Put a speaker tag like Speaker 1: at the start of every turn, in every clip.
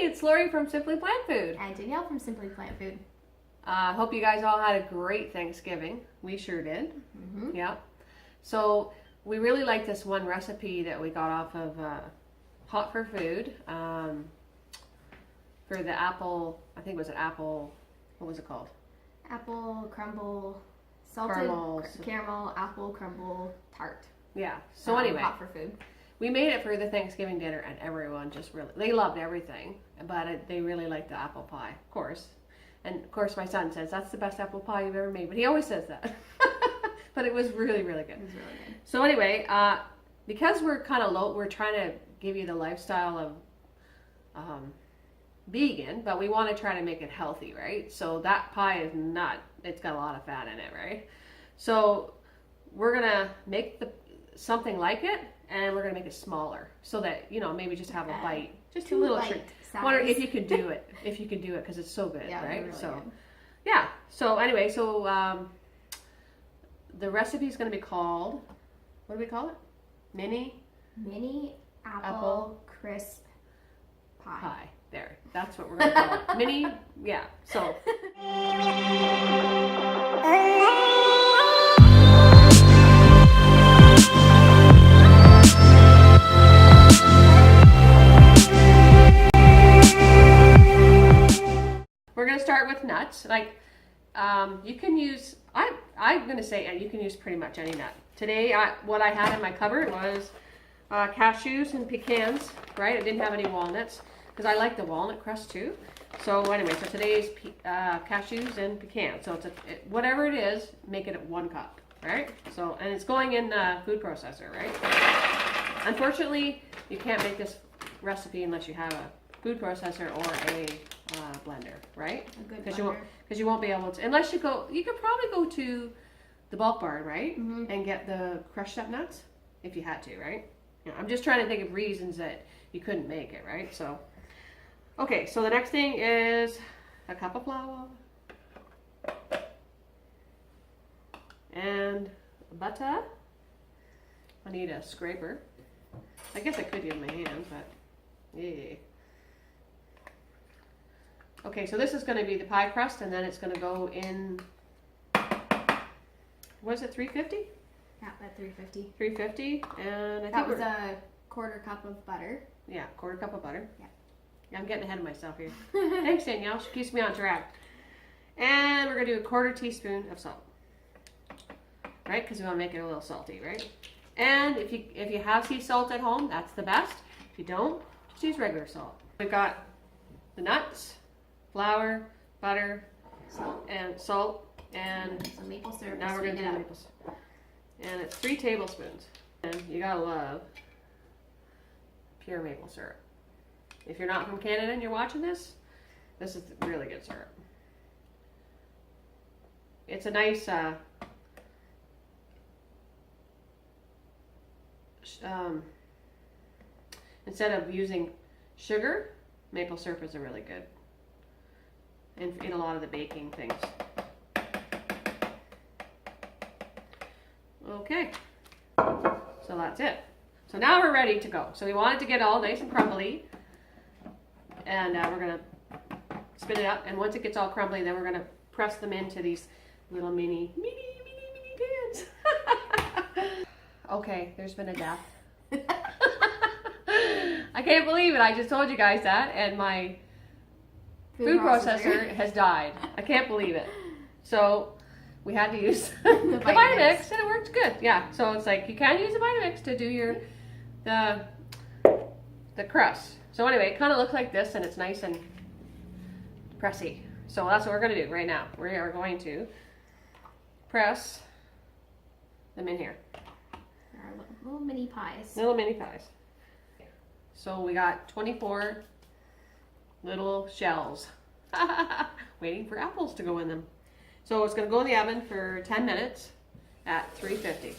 Speaker 1: it's Lori from Simply Plant Food.
Speaker 2: And Danielle from Simply Plant Food.
Speaker 1: Hope you guys all had a great Thanksgiving. We sure did.
Speaker 2: Mm-hmm.
Speaker 1: Yeah. So we really like this one recipe that we got off of Hot for Food for the apple, I think it was an apple, what was it called?
Speaker 2: Apple crumble, salted caramel apple crumble tart.
Speaker 1: Yeah. So anyway,
Speaker 2: Hot for Food.
Speaker 1: We made it for the Thanksgiving dinner, and everyone just really, they loved everything, but they really liked the apple pie, of course. And of course my son says, that's the best apple pie you've ever made, but he always says that. But it was really, really good.
Speaker 2: It was really good.
Speaker 1: So anyway, because we're kind of low, we're trying to give you the lifestyle of vegan, but we want to try to make it healthy, right? So that pie is not, it's got a lot of fat in it, right? So we're going to make something like it, and we're going to make it smaller so that, you know, maybe just have a bite. Just a little treat. Wonder if you could do it. If you could do it, because it's so good,
Speaker 2: yeah,
Speaker 1: right?
Speaker 2: Really
Speaker 1: so,
Speaker 2: good.
Speaker 1: Yeah. So anyway, the recipe is going to be called, what do we call it? Mini
Speaker 2: apple crisp pie.
Speaker 1: There. That's what we're going to call it. Mini, yeah. So. We're going to start with nuts. Like, you can use, I'm going to say you can use pretty much any nut. Today, what I had in my cupboard was cashews and pecans, right? I didn't have any walnuts because I like the walnut crust too. So anyway, so today's cashews and pecans. So it's whatever it is, make it at 1 cup, right? So, and it's going in the food processor, right? Unfortunately, you can't make this recipe unless you have a food processor or a blender, right?
Speaker 2: A good
Speaker 1: blender. Because you won't be able to, unless you could probably go to the bulk barn, right?
Speaker 2: Mm-hmm.
Speaker 1: And get the crushed up nuts if you had to, right? Yeah, I'm just trying to think of reasons that you couldn't make it, right? So, okay, so the next thing is a cup of flour and butter. I need a scraper. I guess I could use my hands, but yeah. Okay, so this is going to be the pie crust, and then it's going to go in, what is it, 350?
Speaker 2: Yeah, at 350.
Speaker 1: 350, and I think
Speaker 2: that was a 1/4 cup of butter.
Speaker 1: Yeah, 1/4 cup of butter.
Speaker 2: Yeah.
Speaker 1: I'm getting ahead of myself here. Thanks, Danielle. She keeps me on track. And we're going to do a 1/4 teaspoon of salt. Right? Because we want to make it a little salty, right? And if you have sea salt at home, that's the best. If you don't, just use regular salt. We've got the nuts, flour, butter, salt, and
Speaker 2: some maple syrup.
Speaker 1: now we're going to do maple syrup. And it's 3 tablespoons. And you gotta love pure maple syrup. If you're not from Canada and you're watching this is really good syrup. It's a nice instead of using sugar, maple syrup is a really good in a lot of the baking things. Okay, so that's it. So now we're ready to go. So we want it to get all nice and crumbly, and we're gonna spin it up. And once it gets all crumbly, then we're gonna press them into these little mini pans. Okay, there's been a death. I can't believe it. I just told you guys that, and my food processor has died. I can't believe it. So we had to use the Vitamix, and it worked good. Yeah, so it's like you can use the Vitamix to do the crust. So anyway, it kind of looks like this, and it's nice and pressy. So that's what we're going to do right now. We are going to press them in here.
Speaker 2: Our little mini pies.
Speaker 1: Little mini pies. So we got 24 little shells waiting for apples to go in them. So it's going to go in the oven for 10 minutes at 350.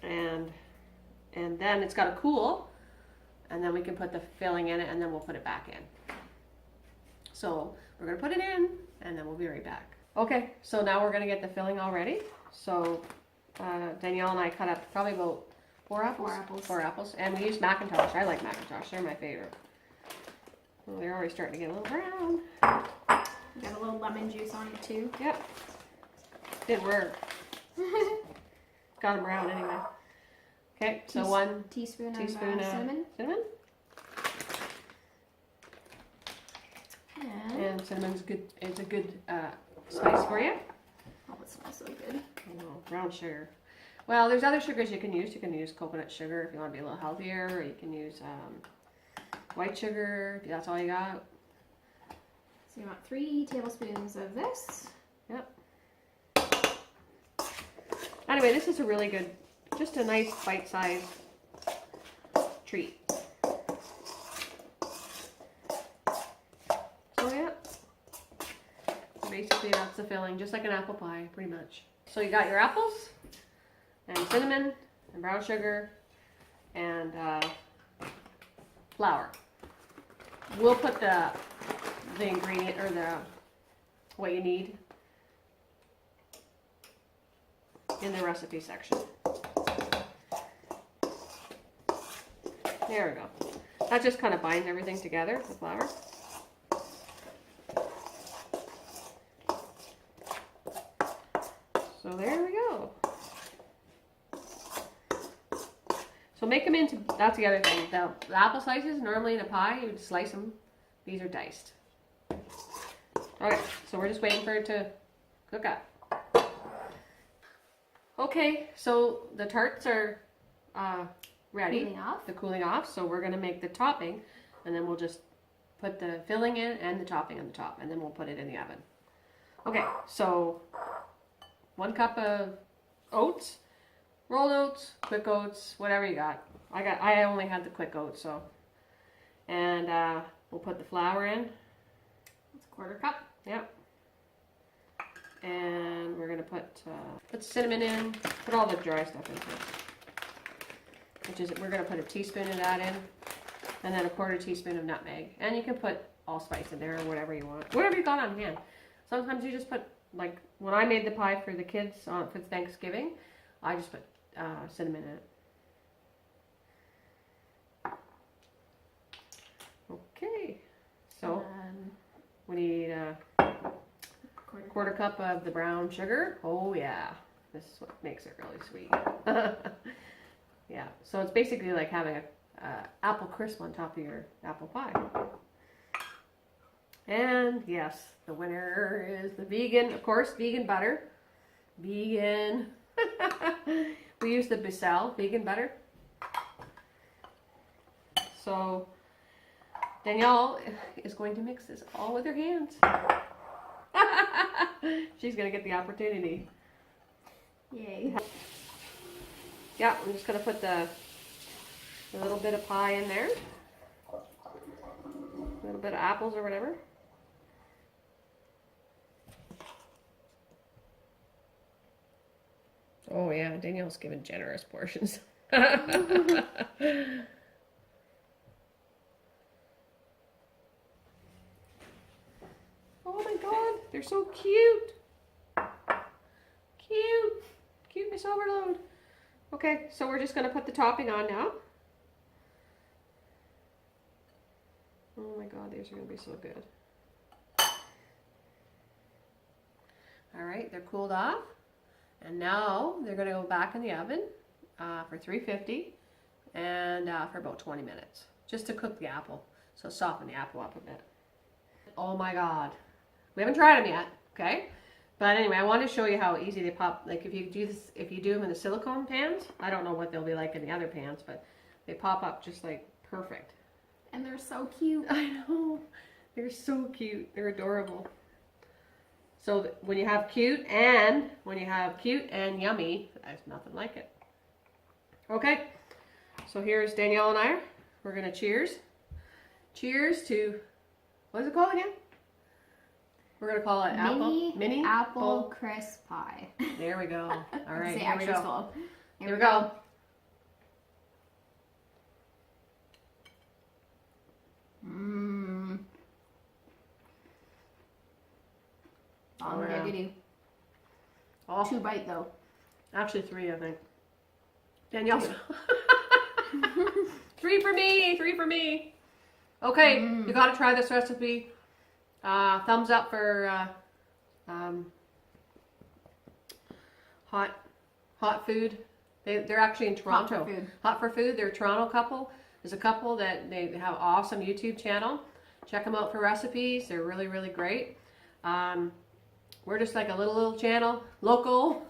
Speaker 1: And then it's got to cool, and then we can put the filling in it, and then we'll put it back in. So we're going to put it in, and then we'll be right back. Okay, so now we're going to get the filling all ready. So Danielle and I cut up probably about 4 apples?
Speaker 2: 4 apples.
Speaker 1: 4 apples. And we use Macintosh. I like Macintosh. They're my favorite. Oh, they're already starting to get a little brown.
Speaker 2: Got a little lemon juice on it too.
Speaker 1: Yep. Didn't work. Got them brown anyway. Okay, so 1
Speaker 2: teaspoon
Speaker 1: of
Speaker 2: of cinnamon.
Speaker 1: Cinnamon.
Speaker 2: And
Speaker 1: cinnamon's good. It's a good spice for you.
Speaker 2: oh, it smells so good.
Speaker 1: Oh, brown sugar. Well, there's other sugars you can use. You can use coconut sugar if you want to be a little healthier, or you can use white sugar if that's all you got.
Speaker 2: So you want 3 tablespoons of this.
Speaker 1: Yep. Anyway, this is a really good, just a nice bite-sized treat. So yeah, basically that's the filling, just like an apple pie, pretty much. So you got your apples, and cinnamon, and brown sugar, and flour. We'll put the ingredient, or what you need, in the recipe section. There we go. That just kind of binds everything together, the flour. So there we go. So make them into, that's the other thing. The apple slices, normally in a pie, you would slice them. These are diced. Okay, so we're just waiting for it to cook up. Okay, so the tarts are ready.
Speaker 2: Cooling off.
Speaker 1: They're cooling off, so we're going to make the topping, and then we'll just put the filling in and the topping on the top, and then we'll put it in the oven. Okay, so 1 cup of oats, rolled oats, quick oats, whatever you got. I only had the quick oats, so. And we'll put the flour in.
Speaker 2: It's a 1/4 cup.
Speaker 1: Yep. And we're gonna put cinnamon in. Put all the dry stuff in first. Which is, we're gonna put a teaspoon of that in, and then a 1/4 teaspoon of nutmeg. And you can put allspice in there or whatever you want, whatever you got on hand. Sometimes you just put, like when I made the pie for the kids for Thanksgiving, I just put cinnamon in it. Okay, so we need a 1/4 cup of the brown sugar. Oh yeah, this is what makes it really sweet. Yeah, so it's basically like having a apple crisp on top of your apple pie. And yes, the winner is the vegan, of course, vegan butter. Vegan. We use the Bissell vegan butter. So Danielle is going to mix this all with her hands. She's going to get the opportunity.
Speaker 2: Yay.
Speaker 1: Yeah, I'm just going to put the little bit of pie in there. A little bit of apples or whatever. Oh yeah, Danielle's given generous portions. Oh my god, they're so cute. Cute. Cuteness overload. Okay, so we're just going to put the topping on now. Oh my god, these are going to be so good. Alright, they're cooled off. And now they're going to go back in the oven for 350 and for about 20 minutes. Just to cook the apple. So soften the apple up a bit. Oh my god. We haven't tried them yet, okay? But anyway, I want to show you how easy they pop. Like if you do this, if you do them in the silicone pans, I don't know what they'll be like in the other pans, but they pop up just like perfect.
Speaker 2: And they're so cute.
Speaker 1: I know. They're so cute. They're adorable. So when you have cute and yummy, there's nothing like it. Okay. So here's Danielle and I. We're going to cheers. Cheers to, what is it called again? We're going to call it mini
Speaker 2: apple crisp pie.
Speaker 1: There we go. All right,
Speaker 2: Say
Speaker 1: here we
Speaker 2: extra
Speaker 1: go.
Speaker 2: full.
Speaker 1: Here we go.
Speaker 2: Mmm.
Speaker 1: Oh, yeah.
Speaker 2: Giggity.
Speaker 1: Oh,
Speaker 2: 2 bite though.
Speaker 1: actually 3, I think. Danielle's. 3 for me. 3 for me. Okay, you got to try this recipe. Thumbs up for hot food. They're actually in Toronto. Hot for food. They're a Toronto couple. There's a couple that they have awesome YouTube channel. Check them out for recipes. They're really, really great. We're just like a little channel, local.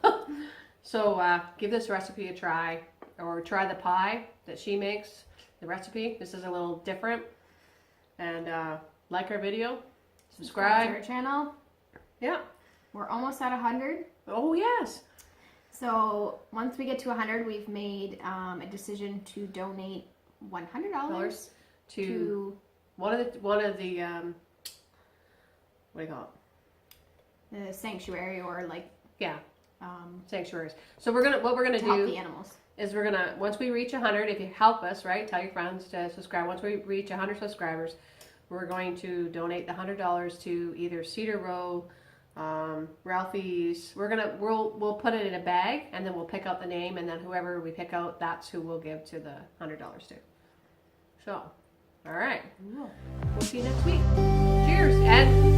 Speaker 1: So give this recipe a try, or try the pie that she makes, the recipe. This is a little different. And like our video, subscribe
Speaker 2: to our channel.
Speaker 1: Yeah.
Speaker 2: We're almost at 100.
Speaker 1: Oh, yes.
Speaker 2: So once we get to 100, we've made a decision to donate $100 to
Speaker 1: one of the what do you call it?
Speaker 2: The sanctuary, or like
Speaker 1: sanctuaries. So what we're gonna do
Speaker 2: help the animals
Speaker 1: is once we reach 100, if you help us, right, tell your friends to subscribe. Once we reach 100 subscribers, we're going to donate the $100 to either Cedar Row, Ralphie's. We'll put it in a bag, and then we'll pick out the name, and then whoever we pick out, that's who we'll give to the $100 to. So, all right. We'll see you next week. Cheers, and